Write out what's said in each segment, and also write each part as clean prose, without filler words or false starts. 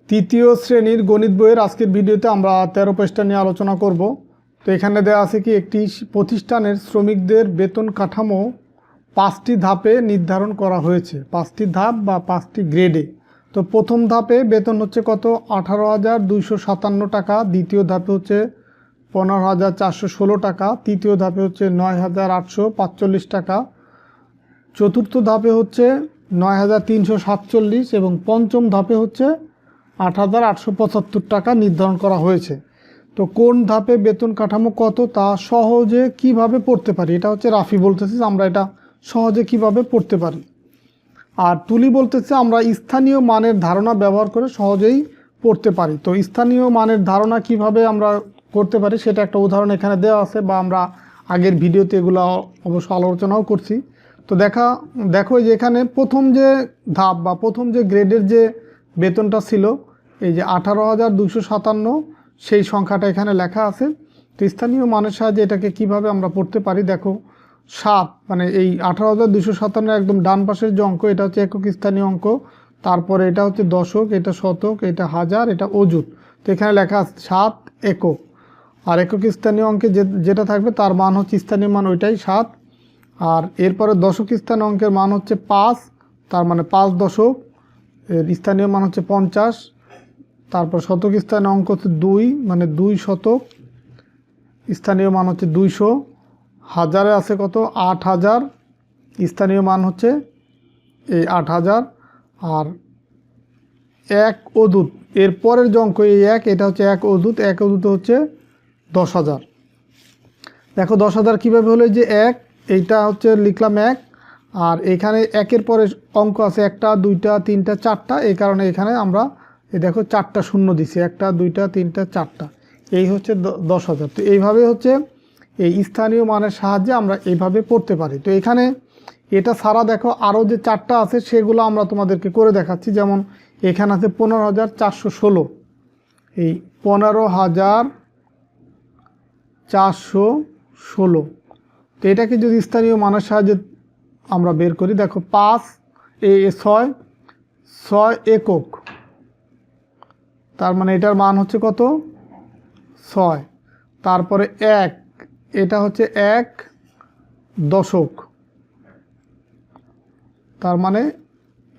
তৃতীয় শ্রেণীর গণিত বইয়ের আজকের ভিডিওতে আমরা 13 পৃষ্ঠা নিয়ে আলোচনা করব। তো এখানে দেওয়া আছে কি একটি প্রতিষ্ঠানের শ্রমিকদের বেতন কাঠামো 5টি ধাপে নির্ধারণ করা হয়েছে। 5টি ধাপ বা 5টি গ্রেডে। তো প্রথম ধাপে বেতন হচ্ছে কত 18,257 টাকা, দ্বিতীয় ধাপে হচ্ছে 15,416 টাকা, তৃতীয় ধাপে হচ্ছে 9,845 টাকা, চতুর্থ ধাপে হচ্ছে 9,347 এবং পঞ্চম ধাপে হচ্ছে 8,875 টাকা নির্ধারণ করা হয়েছে। তো কোন ধাপে বেতন কাঠামো কত তা সহজে কিভাবে পড়তে পারি, এটা হচ্ছে রাফি বলতেছে আমরা এটা সহজে কিভাবে পড়তে পারি। আর তুলি বলতেছে আমরা স্থানীয় মানের ধারণা ব্যবহার করে সহজেই পড়তে পারি। তো স্থানীয় মানের ধারণা কিভাবে আমরা করতে পারি সেটা একটা উদাহরণ এখানে দেওয়া আছে, বা আমরা আগের ভিডিওতে এগুলো অবশ্য আলোচনাও করছি। তো দেখো যে এখানে প্রথম যে ধাপ বা প্রথম যে গ্রেডের যে বেতনটা ছিল এই যে 18,257, সেই সংখ্যাটা এখানে লেখা আছে। তো স্থানীয় মানের সাহায্যে এটাকে কিভাবে আমরা পড়তে পারি, দেখো 7 মানে এই 18,257 একদম ডান পাশের যে অঙ্ক এটা হচ্ছে একক স্থানীয় অঙ্ক, তারপরে এটা হচ্ছে দশক, এটা শতক, এটা হাজার, এটা অযুত। তো এখানে লেখা আছে 7 একক, আর একক স্থানীয় অঙ্কে যেটা থাকবে তার মান হচ্ছে স্থানীয় মান ওইটাই 7। আর এরপরে দশক স্থানীয় অঙ্কের মান হচ্ছে 5, তার মানে 5 দশক, এর স্থানীয় মান হচ্ছে 50। তারপর শতক স্থানীয় অঙ্ক হচ্ছে 2 মানে 2 শতক, স্থানীয় মান হচ্ছে 200। হাজারে আছে কত 8,000, স্থানীয় মান হচ্ছে এই 8,000। আর এক অদূত এর পরের যে অঙ্ক এই এটা হচ্ছে এক অদূত, এক অদূত হচ্ছে 10,000। দেখো 10,000 কীভাবে হলো, যে এইটা হচ্ছে লিখলাম 1, আর এখানে একের পরে অঙ্ক আছে 1টা 2টা 3টা 4টা, এই কারণে এখানে আমরা এই দেখো 4টা শূন্য দিছি, 1টা 2টা 3টা 4টা, এই হচ্ছে 10,000। তো এইভাবে হচ্ছে এই স্থানীয় মানের সাহায্যে আমরা এইভাবে পড়তে পারি। তো এখানে এটা ছাড়া দেখো আরও যে 4টা আছে সেগুলো আমরা তোমাদেরকে করে দেখাচ্ছি। যেমন এখানে আছে 15,416, এই 15,416। তো এটাকে যদি স্থানীয় মানের সাহায্যে আমরা বের করি, দেখো 5 6 একক, তার মানে এটার মান হচ্ছে কত 6। তারপরে 1 এটা হচ্ছে 1 দশক, তার মানে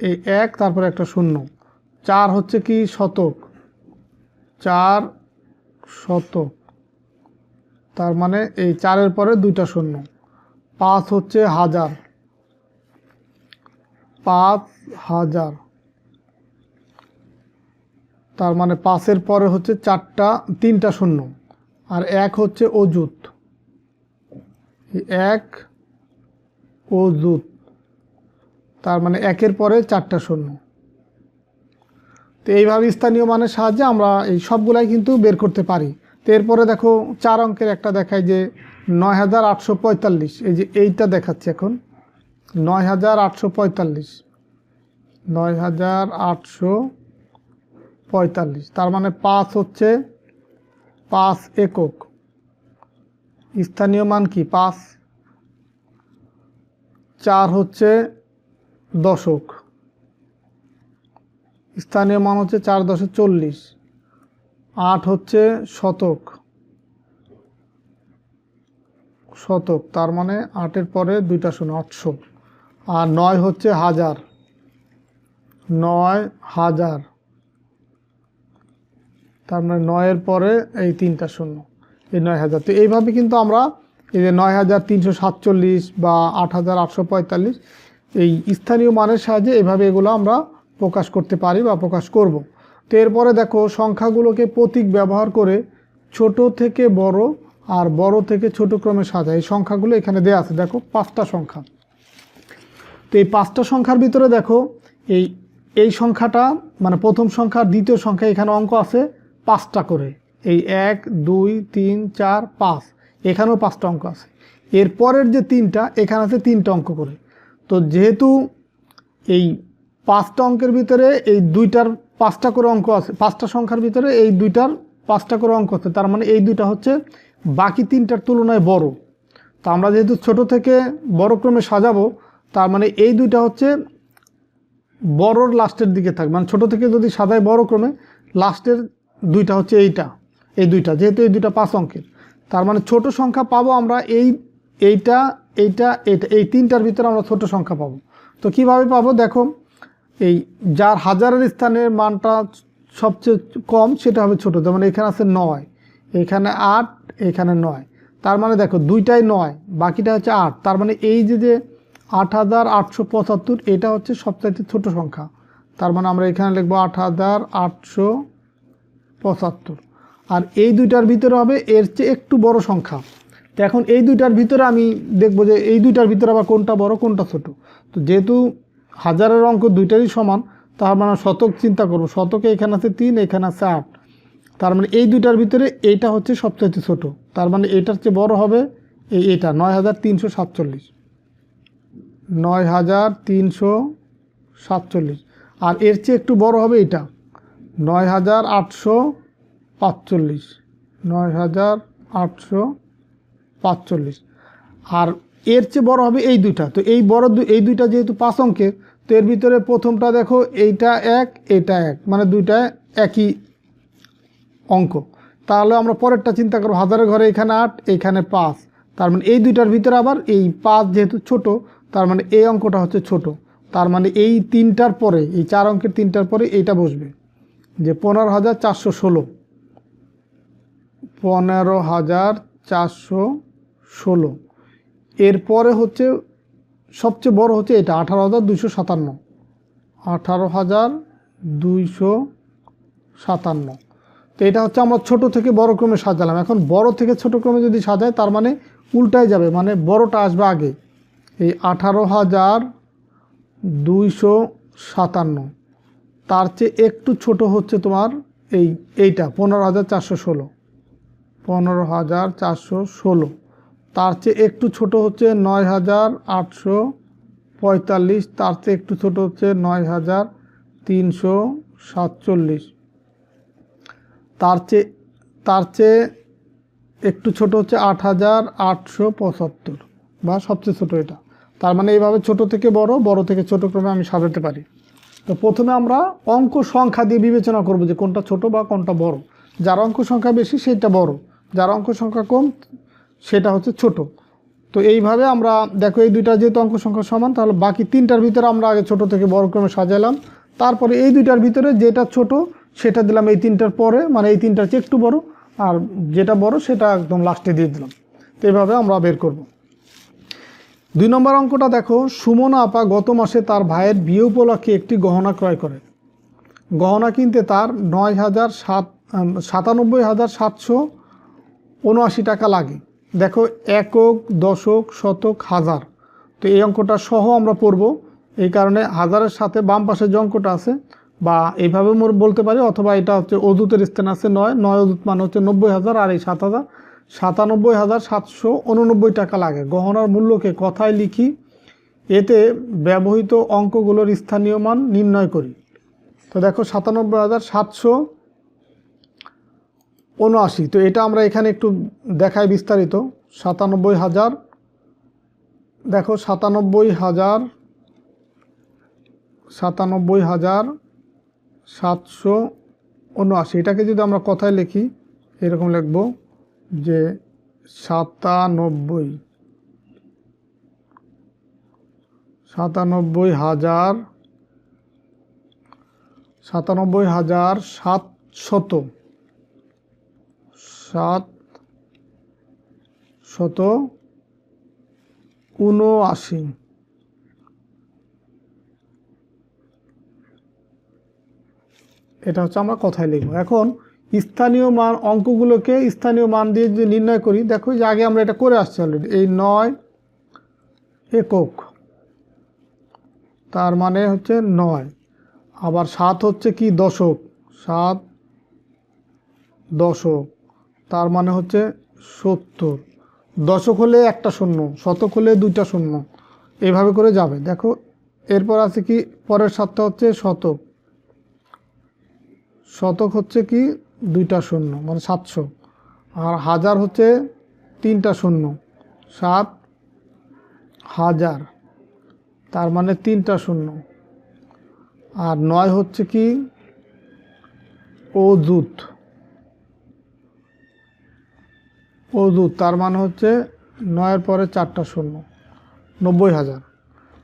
এই 1 তারপরে একটা শূন্য। 4 হচ্ছে কি শতক, 4 শতক, তার মানে এই 4-এর পরে 2টা শূন্য। 5 হচ্ছে হাজার, 5,000, তার মানে 5-এর পরে হচ্ছে 3টা শূন্য। আর 1 হচ্ছে অযুত, 1 অযুত, তার মানে 1-এর পরে 4টা শূন্য। তো এইভাবে স্থানীয় মানের সাহায্যে আমরা এই সবগুলাই কিন্তু বের করতে পারি। তো এরপরে দেখো 4 অঙ্কের একটা দেখায় যে 9,845, এই যে এইটা দেখাচ্ছে এখন 9,845, 9,845, তার মানে 5 হচ্ছে 5 একক, স্থানীয় মান কি 5। 4 হচ্ছে দশক, স্থানীয় মান হচ্ছে 4 দশে 40। 8 হচ্ছে শতক, তার মানে 8-এর পরে 2টা শূন্য 800। আর 9 হচ্ছে হাজার, 9,000, তার মানে 9-এর পরে এই 3টা শূন্য, এই 9,000। তো এইভাবে কিন্তু আমরা এই যে 9,347 বা 8,845 এই স্থানীয় মানের সাহায্যে এইভাবে এগুলো আমরা প্রকাশ করতে পারি বা প্রকাশ করব। তো এরপরে দেখো সংখ্যাগুলোকে প্রতীক ব্যবহার করে ছোট থেকে বড় আর বড় থেকে ছোট ক্রমে সাজায়। এই সংখ্যাগুলো এখানে দেওয়া আছে, দেখো 5টা সংখ্যা। তো এই 5টা সংখ্যার ভিতরে দেখো এই সংখ্যাটা মানে প্রথম সংখ্যা আর দ্বিতীয় সংখ্যা এখানে অঙ্ক আছে 5টা করে, এই 1 2 3 4 5, এখানেও 5টা অঙ্ক আছে। এরপরের যে 3টা এখানে আছে 3টা অঙ্ক করে। তো যেহেতু এই 5টা অঙ্কের ভিতরে এই 2টার 5টা করে অঙ্ক আছে, 5টা সংখ্যার ভিতরে এই 2টার 5টা করে অঙ্ক আছে, তার মানে এই 2টা হচ্ছে বাকি 3টার তুলনায় বড়। তো আমরা যেহেতু ছোট থেকে বড় ক্রমে সাজাবো, তার মানে এই 2টা হচ্ছে বড়র লাস্টের দিকে থাকবে, মানে ছোট থেকে যদি সাজাই বড় ক্রমে লাস্টের দুইটা হচ্ছে এই দুইটা, যেহেতু এই দুইটা 5 অঙ্কের, তার মানে ছোট সংখ্যা পাবো আমরা এইটা এই তিনটার ভিতরে আমরা ছোট সংখ্যা পাবো। তো কিভাবে পাবো দেখো, এই যার হাজারের স্থানের মানটা সবচেয়ে কম সেটা হবে ছোট। যেমন এখানে আছে 9, এখানে 8, এখানে 9, তার মানে দেখো দুইটাই 9, বাকিটা হচ্ছে 8, তার মানে এই যে 8875 এটা হচ্ছে সবচাইতে ছোট সংখ্যা। তার মানে আমরা এখানে লিখবো 8875। আর এই দুইটার ভিতরে হবে এর চেয়ে একটু বড় সংখ্যা। তো এখন এই দুইটার ভিতরে আমি দেখব যে এই দুইটার ভিতরে আবার কোনটা বড় কোনটা ছোট। তো যেহেতু হাজারের অঙ্ক দুইটারই সমান, তার মানে শতক চিন্তা করব, শতকে এখানে আছে 3, এখানে আছে 8, তার মানে এই দুইটার ভিতরে এইটা হচ্ছে সবচেয়ে ছোট, তার মানে এটার চেয়ে বড় হবে এইটা 9347, 9347। আর এর চেয়ে একটু বড় হবে এটা 9845, 9845। আর এর চেয়ে বড় হবে এই দুইটা। তো এই দুইটা যেহেতু 5 অঙ্কের, তো এর ভিতরে প্রথমটা দেখো এইটা 1, এটা 1, মানে দুইটা একই অঙ্ক। তাহলে আমরা পরেরটা চিন্তা করব, হাজারের ঘরে এখানে 8, এখানে 5, তার মানে এই দুইটার ভিতরে আবার এই 5 যেহেতু ছোট, তার মানে এই অঙ্কটা হচ্ছে ছোট। তার মানে এই তিনটার পরে, এই 4 অঙ্কের তিনটার পরে এইটা বসবে, যে 15416, 15416। এরপরে হচ্ছে সবচেয়ে বড় হচ্ছে এটা 18257, 18257। তো এটা হচ্ছে আমরা ছোট থেকে বড় ক্রমে সাজালাম। এখন বড় থেকে ছোট ক্রমে যদি সাজায়, তার মানে উল্টায় যাবে, মানে বড়টা আসবে আগে। এই 18257, তার চেয়ে একটু ছোট হচ্ছে তোমার এইটা 15416, 15416। তার চেয়ে একটু ছোট হচ্ছে 9845, তার চেয়ে একটু ছোট হচ্ছে 9347। তার চেয়ে একটু ছোট হচ্ছে 8875, বা সবচেয়ে ছোট এটা। তার মানে এইভাবে ছোট থেকে বড়, বড় থেকে ছোট ক্রমে আমি সাজাতে পারি। তো প্রথমে আমরা অঙ্ক সংখ্যা দিয়ে বিবেচনা করব যে কোনটা ছোট বা কোনটা বড়। যার অঙ্ক সংখ্যা বেশি সেটা বড়, যার অঙ্ক সংখ্যা কম সেটা হচ্ছে ছোট। তো এইভাবে আমরা দেখো এই দুইটা যেহেতু অঙ্ক সংখ্যা সমান, তাহলে বাকি তিনটার ভিতরে আমরা আগে ছোট থেকে বড় ক্রমে সাজালাম, তারপরে এই দুইটার ভিতরে যেটা ছোট সেটা দিলাম এই তিনটার পরে, মানে এই তিনটার চেয়ে একটু বড়, আর যেটা বড় সেটা একদম লাস্টে দিয়ে দিলাম। তো এইভাবে আমরা বের করব। 2 নম্বর অঙ্কটা দেখো, সুমনা আপা গত মাসে তার ভাইয়ের বিয়ে উপলক্ষে একটি গহনা ক্রয় করে। গহনা কিনতে তার 97,779 টাকা লাগে। দেখো একক, দশক, শতক, হাজার। তো এই অঙ্কটা সহ আমরা পড়ব, এই কারণে হাজারের সাথে বাম পাশে যে অঙ্কটা আছে, বা এইভাবে বলতে পারি, অথবা এটা হচ্ছে অযুতের স্থান আছে 9, অযুত মানে হচ্ছে 90,000, আর এই 97,789 টাকা লাগে। গহনার মূল্যকে কথায় লিখি, এতে ব্যবহৃত অঙ্কগুলোর স্থানীয় মান নির্ণয় করি। তো দেখো 97,779, তো এটা আমরা এখানে একটু দেখাই বিস্তারিত। 97,000, দেখো 97,779, এটাকে যদি আমরা কথায় লিখি এরকম লিখব যে 97,779। এটা হচ্ছে আমরা কথায় লিখব। এখন স্থানীয় মান, অঙ্কগুলোকে স্থানীয় মান দিয়ে যদি নির্ণয় করি, দেখো যে আগে আমরা এটা করে আসছি অলরেডি। এই 9 একক, তার মানে হচ্ছে 9। আবার 7 হচ্ছে কি দশক, 7 দশক, তার মানে হচ্ছে 70। দশক হলে একটা শূন্য, শতক হলে 2টা শূন্য, এইভাবে করে যাবে। দেখো এরপর আছে কি, পরের 7টা হচ্ছে শতক, শতক হচ্ছে কি 2টা শূন্য, মানে 700। আর হাজার হচ্ছে 3টা শূন্য, 7,000, তার মানে 3টা শূন্য। আর 9 হচ্ছে কি অযুত, অযুত তার মানে হচ্ছে 9-এর পরে 4টা শূন্য, 90,000।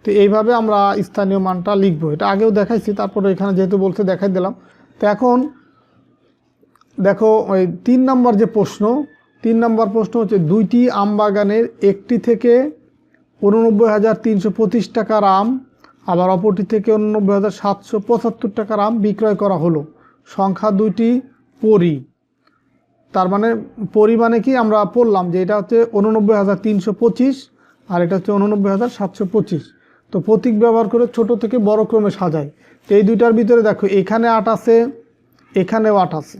তো এইভাবে আমরা স্থানীয় মানটা লিখবো। এটা আগেও দেখাইছি, তারপরে এখানে যেহেতু বলছে দেখাই দিলাম। তো এখন দেখো ওই 3 নম্বর যে প্রশ্ন, 3 নম্বর প্রশ্ন হচ্ছে 2টি আম বাগানের একটি থেকে 89,325 টাকার আম, আবার অপরটি থেকে 89,775 টাকার আম বিক্রয় করা হলো। সংখ্যা দুইটি পরি। তার মানে পরিমাণে কি আমরা পড়লাম যে এটা হচ্ছে 89,325 আর এটা হচ্ছে 89,725। তো প্রতীক ব্যবহার করে ছোট থেকে বড় ক্রমে সাজায়। তো এই দুইটার ভিতরে দেখো এখানে 8 আছে, এখানেও 8 আছে,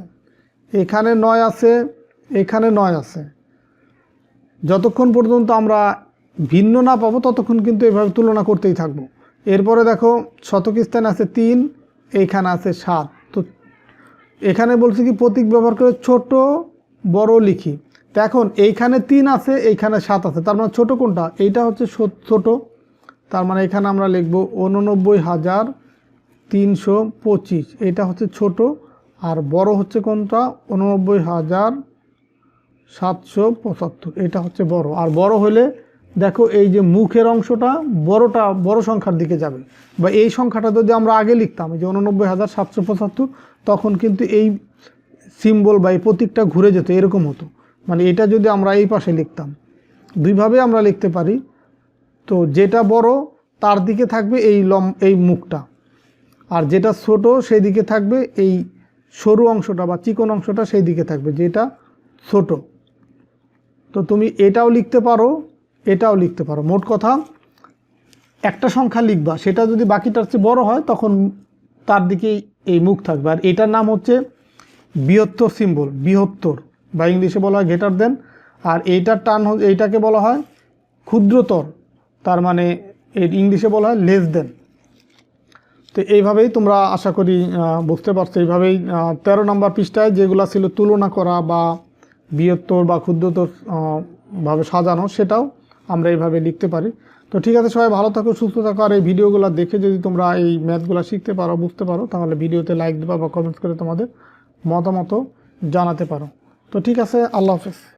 এখানে 9 আছে, এখানে 9 আছে। যতক্ষণ পর্যন্ত আমরা ভিন্ন না পাবো ততক্ষণ কিন্তু এভাবে তুলনা করতেই থাকবো। এরপরে দেখো শতক স্থানে আছে 3, এইখানে আছে 7। তো এখানে বলছে কি প্রতীক ব্যবহার করে ছোট বড় লিখি। তো এখন এইখানে 3 আছে, এইখানে 7 আছে, তার মানে ছোট কোনটা? এইটা হচ্ছে ছোট। তার মানে এখানে আমরা লিখব 89,325, এটা হচ্ছে ছোট। আর বড় হচ্ছে কোনটা? 89,775, এটা হচ্ছে বড়। আর বড় হলে দেখো এই যে মুখের অংশটা বড় সংখ্যার দিকে যাবে। বা এই সংখ্যাটা যদি আমরা আগে লিখতাম যে 89,775, তখন কিন্তু এই সিম্বল বা এই প্রতীকটা ঘুরে যেত, এরকম হতো। মানে এটা যদি আমরা এই পাশে লিখতাম, দুইভাবে আমরা লিখতে পারি। তো যেটা বড় তার দিকে থাকবে এই মুখটা, আর যেটা ছোট সেই দিকে থাকবে এই সরু অংশটা বা চিকন অংশটা, সেই দিকে থাকবে যেটা ছোট। তো তুমি এটাও লিখতে পারো, এটাও লিখতে পারো। মোট কথা একটা সংখ্যা লিখবা, সেটা যদি বাকিটার চেয়ে বড় হয় তখন তার দিকে এই মুখ থাকবে। আর এটার নাম হচ্ছে বৃহত্তর সিম্বল, বৃহত্তর, বা ইংলিশে বলা হয় গ্রেটার দেন। আর এইটার এইটাকে বলা হয় ক্ষুদ্রতর, তার মানে ইংলিশে বলা হয় লেস দেন। তো এইভাবেই তোমরা আশা করি বুঝতে পারছো। এইভাবেই 13 নম্বর পৃষ্ঠায় যেগুলো ছিল তুলনা করা বা বৃহত্তর বা ক্ষুদ্রতর ভাবে সাজানো, সেটাও আমরা এইভাবে লিখতে পারি। তো ঠিক আছে, সবাই ভালো থাকো, সুস্থ থাকো। আর এই ভিডিওগুলো দেখে যদি তোমরা এই ম্যাথগুলো শিখতে পারো, বুঝতে পারো, তাহলে ভিডিওতে লাইক দেবা বা কমেন্টস করে তোমাদের মতামত জানাতে পারো। তো ঠিক আছে, আল্লাহ হাফেজ।